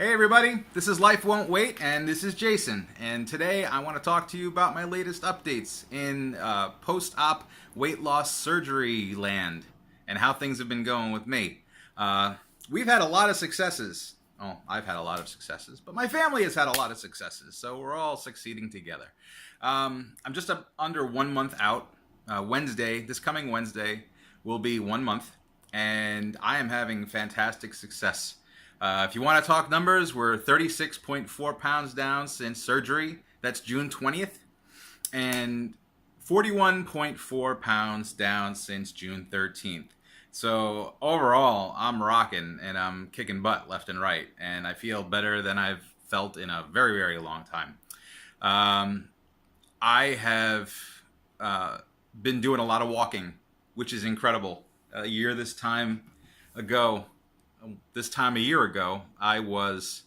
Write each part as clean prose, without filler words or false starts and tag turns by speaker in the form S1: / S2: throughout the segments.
S1: Hey everybody, this is Life Won't Wait, and this is Jason. And today I want to talk to you about my latest updates in post-op weight loss surgery land and how things have been going with me. We've had a lot of successes. Oh, I've had a lot of successes, but my family has had a lot of successes, so we're all succeeding together. I'm just under 1 month out. This coming Wednesday, will be 1 month, and I am having fantastic success. If you want to talk numbers, we're 36.4 pounds down since surgery. That's June 20th. And 41.4 pounds down since June 13th. So overall, I'm rocking and I'm kicking butt left and right. And I feel better than I've felt in a very, very long time. I have been doing a lot of walking, which is incredible. A year a year ago, I was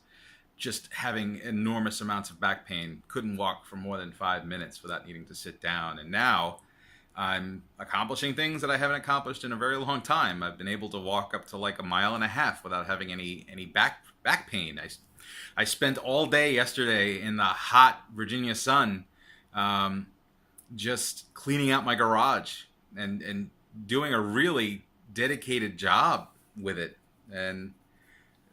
S1: just having enormous amounts of back pain. Couldn't walk for more than 5 minutes without needing to sit down. And now I'm accomplishing things that I haven't accomplished in a very long time. I've been able to walk up to like 1.5 miles without having any back pain. I spent all day yesterday in the hot Virginia sun, just cleaning out my garage and doing a really dedicated job with it. And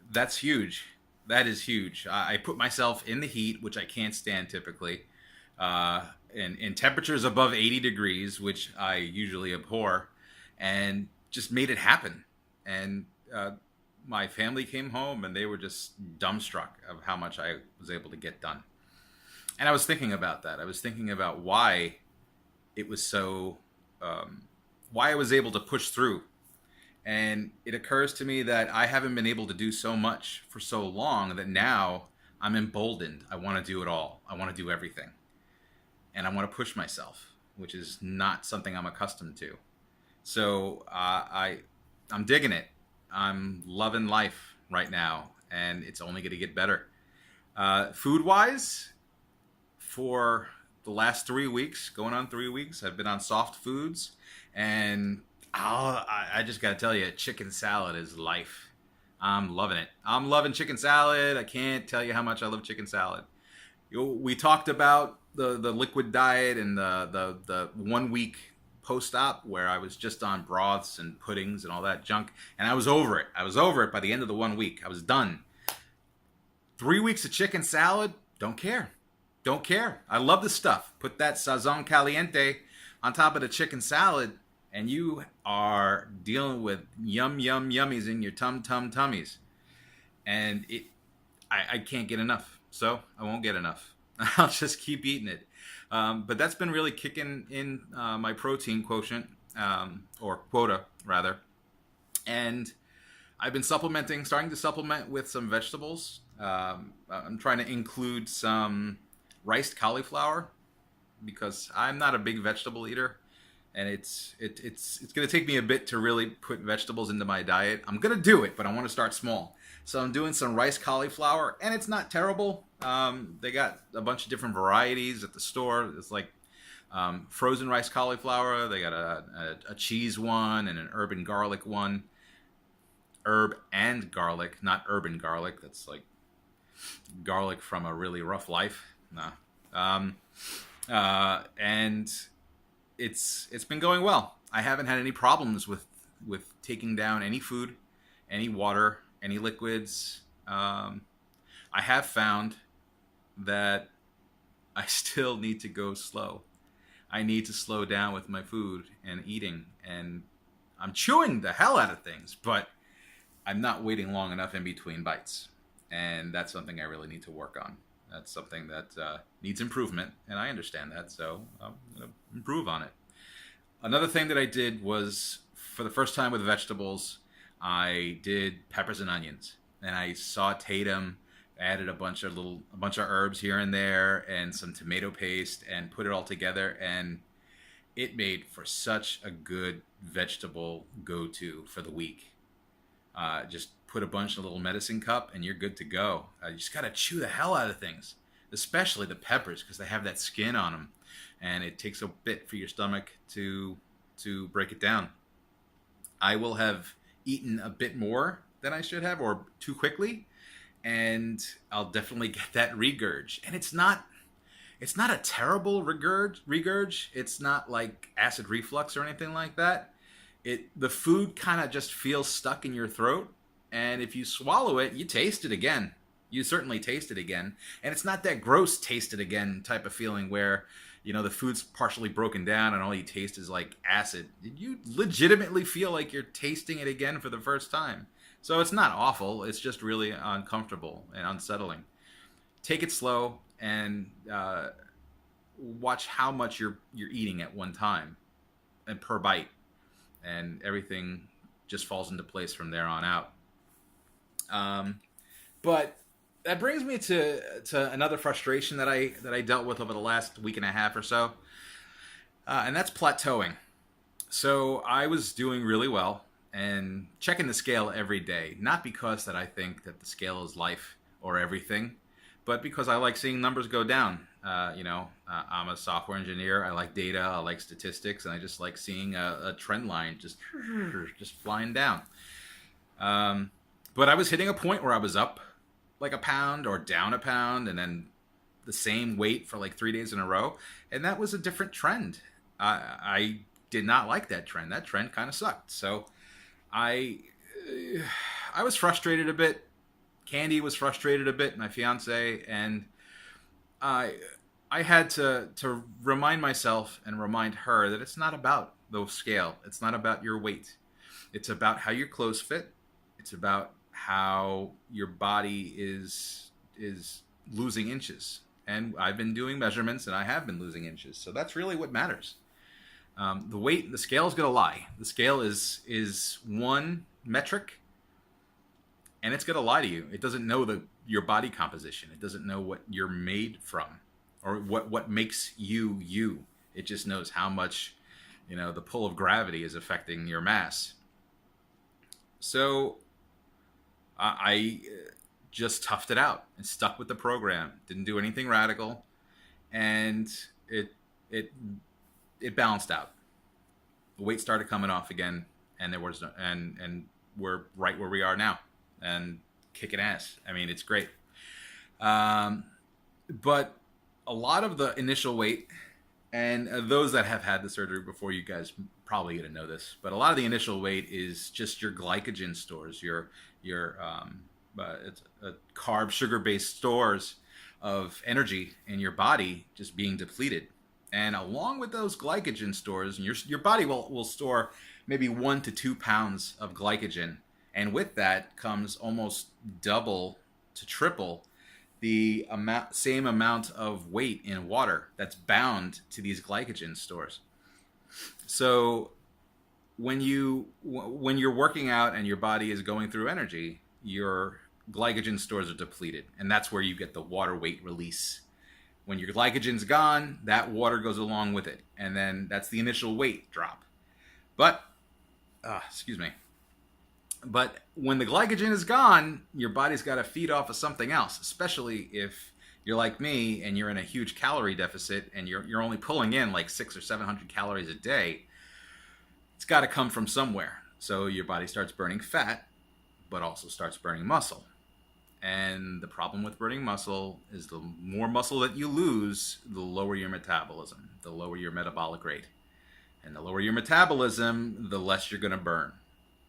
S1: that's huge. That is huge. I put myself in the heat, which I can't stand typically, in temperatures above 80 degrees, which I usually abhor, and just made it happen. And my family came home, and they were just dumbstruck of how much I was able to get done. And I was thinking about that. I was thinking about why it was so, why I was able to push through. And it occurs to me that I haven't been able to do so much for so long that now I'm emboldened. I want to do it all. I want to do everything. And I want to push myself, which is not something I'm accustomed to. So I'm digging it. I'm loving life right now, and it's only going to get better. Food-wise, for the last 3 weeks, going on 3 weeks, I've been on soft foods, and I just got to tell you, chicken salad is life. I'm loving it. I'm loving chicken salad. I can't tell you how much I love chicken salad. We talked about the liquid diet and the 1 week post-op where I was just on broths and puddings and all that junk, and I was over it. I was over it by the end of the 1 week. I was done. 3 weeks of chicken salad, don't care. Don't care. I love the stuff. Put that sazon caliente on top of the chicken salad, and you are dealing with yummies in your tummies. And I can't get enough. So I won't get enough. I'll just keep eating it. But that's been really kicking in my protein quotient, or quota, rather. And I've been starting to supplement with some vegetables. I'm trying to include some riced cauliflower because I'm not a big vegetable eater. And it's going to take me a bit to really put vegetables into my diet. I'm going to do it, but I want to start small. So I'm doing some rice cauliflower, and it's not terrible. They got a bunch of different varieties at the store. It's like frozen rice cauliflower. They got a cheese one and an herb and garlic one. Herb and garlic, not urban garlic. That's like garlic from a really rough life. Nah. And it's been going well. I haven't had any problems with taking down any food, any water, any liquids. I have found that I still need to go slow. I need to slow down with my food and eating, and I'm chewing the hell out of things, but I'm not waiting long enough in between bites, and that's something I really need to work on. That's something that needs improvement, and I understand that, so I'm going to improve on it. Another thing that I did was, for the first time with vegetables, I did peppers and onions, and I sauteed them, added a bunch of herbs here and there, and some tomato paste, and put it all together, and it made for such a good vegetable go-to for the week. Just put a bunch in a little medicine cup, and you're good to go. You just got to chew the hell out of things, especially the peppers, because they have that skin on them, and it takes a bit for your stomach to break it down. I will have eaten a bit more than I should have, or too quickly, and I'll definitely get that regurge. And it's not a terrible regurge. It's not like acid reflux or anything like that. The food kind of just feels stuck in your throat, and if you swallow it, you taste it again. You certainly taste it again, and it's not that gross taste it again type of feeling where the food's partially broken down and all you taste is like acid. You legitimately feel like you're tasting it again for the first time. So it's not awful. It's just really uncomfortable and unsettling. Take it slow and watch how much you're eating at one time and per bite, and everything just falls into place from there on out. But that brings me to another frustration that I dealt with over the last week and a half or so, and that's plateauing. So I was doing really well and checking the scale every day, not because that I think that the scale is life or everything, but because I like seeing numbers go down. I'm a software engineer. I like data. I like statistics, and I just like seeing a trend line just flying down. But I was hitting a point where I was up like a pound or down a pound, and then the same weight for like 3 days in a row, and that was a different trend. I did not like that trend. That trend kind of sucked. So I I was frustrated a bit. Candy was frustrated a bit, my fiance, and I I had to remind myself and remind her that it's not about the scale. It's not about your weight. It's about how your clothes fit. It's about how your body is losing inches. And I've been doing measurements, and I have been losing inches. So that's really what matters. The scale is going to lie. The scale is one metric, and it's going to lie to you. It doesn't know your body composition. It doesn't know what you're made from, or what makes you you. It just knows how much the pull of gravity is affecting your mass. So I just toughed it out and stuck with the program. Didn't do anything radical, and it it balanced out. The weight started coming off again, and there was and we're right where we are now, and kicking ass. I mean, it's great. But a lot of the initial weight, and those that have had the surgery before, you guys probably going to know this, but a lot of the initial weight is just your glycogen stores, your it's carb sugar based stores of energy in your body just being depleted. And along with those glycogen stores, your body will store maybe 1 to 2 pounds of glycogen, and with that comes almost double to triple the same amount of weight in water that's bound to these glycogen stores. So when you're working out and your body is going through energy, your glycogen stores are depleted, and that's where you get the water weight release. When your glycogen's gone, that water goes along with it, and then that's the initial weight drop. But excuse me. But when the glycogen is gone, your body's got to feed off of something else, especially if you're like me and you're in a huge calorie deficit and you're only pulling in like 600 or 700 calories a day. It's got to come from somewhere. So your body starts burning fat, but also starts burning muscle. And the problem with burning muscle is the more muscle that you lose, the lower your metabolism, the lower your metabolic rate. And the lower your metabolism, the less you're going to burn.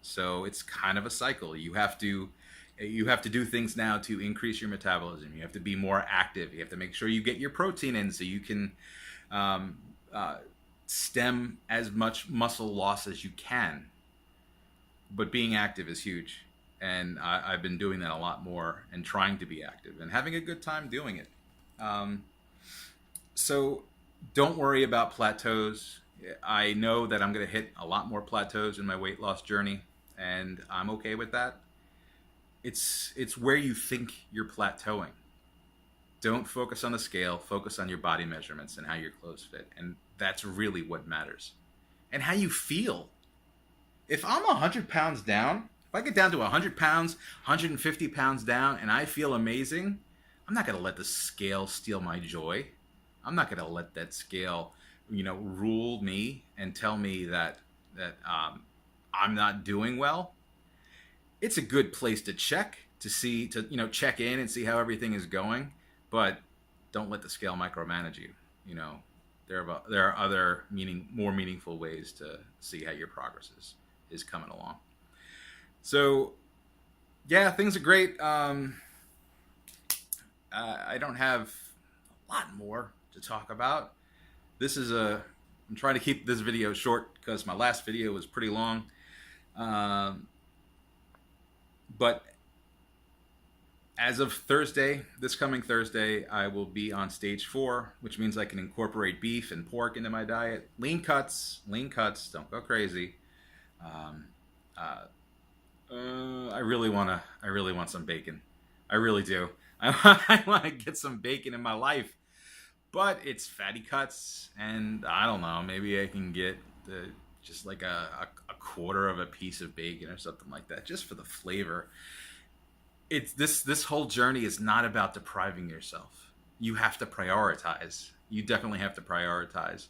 S1: So it's kind of a cycle. You have to do things now to increase your metabolism. You have to be more active. You have to make sure you get your protein in so you can stem as much muscle loss as you can. But being active is huge. And I've been doing that a lot more and trying to be active and having a good time doing it. So don't worry about plateaus. I know that I'm going to hit a lot more plateaus in my weight loss journey, and I'm okay with that. It's where you think you're plateauing. Don't focus on the scale. Focus on your body measurements and how your clothes fit. And that's really what matters. And how you feel. If I'm 100 pounds down, if I get down to 100 pounds, 150 pounds down, and I feel amazing, I'm not going to let the scale steal my joy. I'm not going to let that scale, rule me and tell me that I'm not doing well. It's a good place to check, to check in and see how everything is going, but don't let the scale micromanage you. You know, there are other more meaningful ways to see how your progress is coming along. So yeah, things are great. I don't have a lot more to talk about. I'm trying to keep this video short because my last video was pretty long. But as of Thursday, this coming Thursday, I will be on stage 4, which means I can incorporate beef and pork into my diet. Lean cuts, don't go crazy. I really want some bacon. I really do. I want to get some bacon in my life, but it's fatty cuts, and I don't know. Maybe I can get just like a quarter of a piece of bacon or something like that, just for the flavor. It's this whole journey is not about depriving yourself. You have to prioritize. You definitely have to prioritize.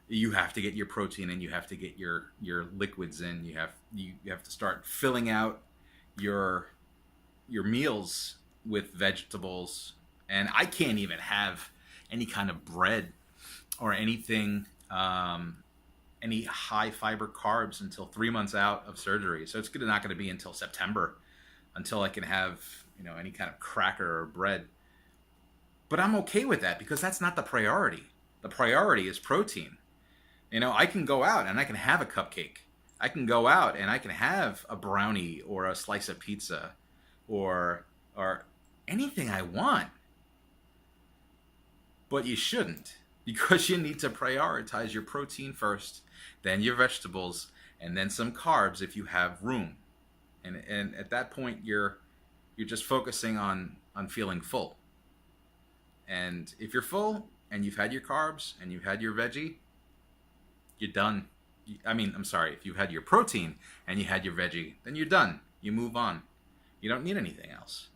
S1: You have to get your protein in. You have to get your liquids in. You have to start filling out your meals with vegetables. And I can't even have any kind of bread or anything, any high fiber carbs until 3 months out of surgery. So it's not going to be until September until I can have, any kind of cracker or bread. But I'm okay with that because that's not the priority. The priority is protein. I can go out and I can have a cupcake. I can go out and I can have a brownie or a slice of pizza or anything I want. But you shouldn't, because you need to prioritize your protein first, then your vegetables, and then some carbs if you have room. And at that point, you're just focusing on feeling full. And if you're full and you've had your carbs and you've had your veggie, you're done. I'm sorry, if you've had your protein and you had your veggie, then you're done. You move on. You don't need anything else.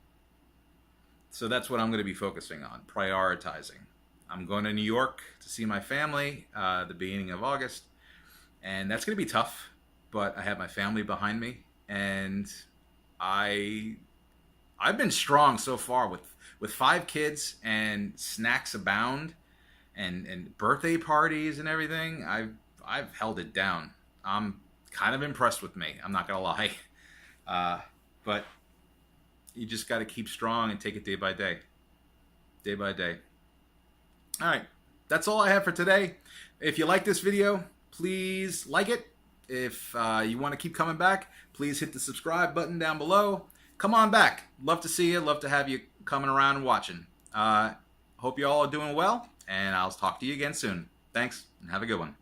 S1: So that's what I'm going to be focusing on, prioritizing. I'm going to New York to see my family the beginning of August, and that's going to be tough, but I have my family behind me, and I've been strong so far with 5 kids and snacks abound and birthday parties and everything. I've held it down. I'm kind of impressed with me. I'm not going to lie. But you just got to keep strong and take it day by day. Day by day. All right. That's all I have for today. If you like this video, please like it. If you want to keep coming back, please hit the subscribe button down below. Come on back. Love to see you. Love to have you coming around and watching. Hope you all are doing well, and I'll talk to you again soon. Thanks, and have a good one.